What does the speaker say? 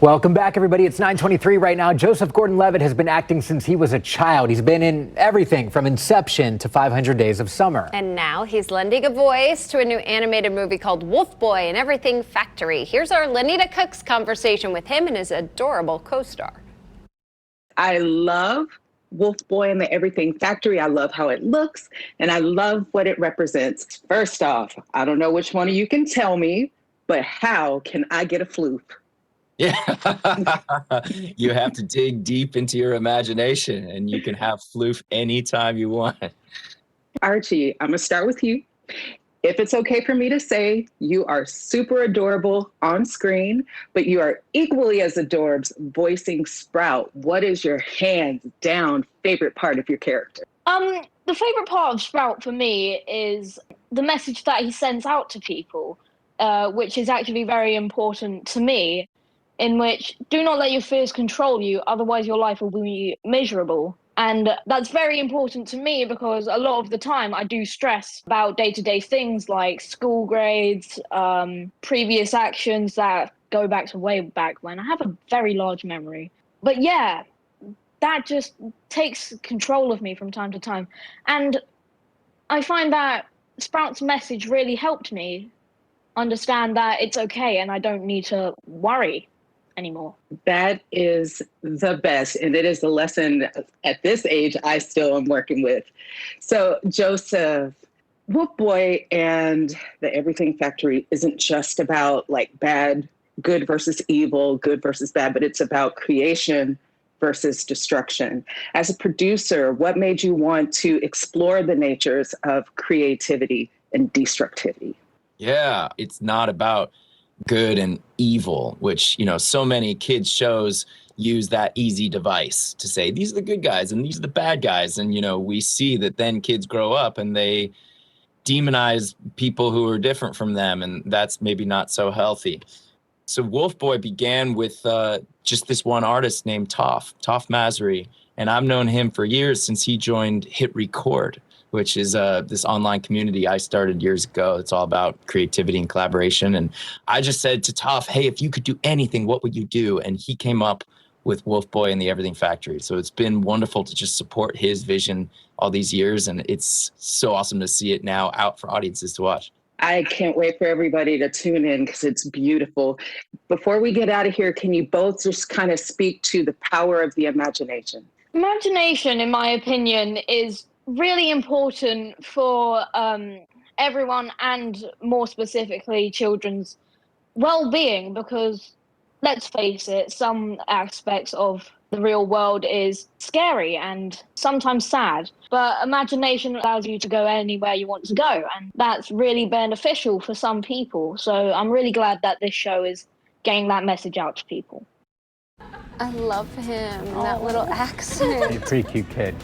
Welcome back, everybody. It's 9:23 right now. Joseph Gordon-Levitt has been acting since he was a child. He's been in everything from Inception to 500 Days of Summer. And now he's lending a voice to a new animated movie called Wolf Boy and Everything Factory. Here's our Lonita Cook's conversation with him and his adorable co-star. I love Wolf Boy and the Everything Factory. I love how it looks, and I love what it represents. First off, I don't know which one of you can tell me, but how can I get a floof? Yeah, you have to dig deep into your imagination, and you can have floof anytime you want. Archie, I'm going to start with you. If it's okay for me to say, you are super adorable on screen, but you are equally as adorbs voicing Sprout. What is your hands down favorite part of your character? The favorite part of Sprout for me is the message that he sends out to people, which is actually very important to me, in which do not let your fears control you, otherwise your life will be miserable. And that's very important to me because a lot of the time I do stress about day-to-day things like school grades, previous actions that go back to way back when. I have a very large memory. But yeah, that just takes control of me from time to time. And I find that Sprout's message really helped me understand that it's okay and I don't need to worry anymore. That is the best, and it is the lesson at this age I still am working with. So Joseph, Wolf Boy and the Everything Factory isn't just about like good versus evil, good versus bad, but it's about creation versus destruction. As a producer, what made you want to explore the natures of creativity and destructivity? Yeah, it's not about good and evil, which, so many kids shows use that easy device to say, these are the good guys and these are the bad guys. And, we see that then kids grow up and they demonize people who are different from them. And that's maybe not so healthy. So Wolf Boy began with just this one artist named Toph Masri. And I've known him for years since he joined Hit Record, which is this online community I started years ago. It's all about creativity and collaboration. And I just said to Toph, hey, if you could do anything, what would you do? And he came up with Wolf Boy and the Everything Factory. So it's been wonderful to just support his vision all these years. And it's so awesome to see it now out for audiences to watch. I can't wait for everybody to tune in because it's beautiful. Before we get out of here, can you both just kind of speak to the power of the imagination? Imagination, in my opinion, is really important for everyone and more specifically children's well-being because let's face it, some aspects of the real world is scary and sometimes sad, but imagination allows you to go anywhere you want to go, and that's really beneficial for some people. So I'm really glad that this show is getting that message out to people. I love him, that little accent. He's a pretty cute kid.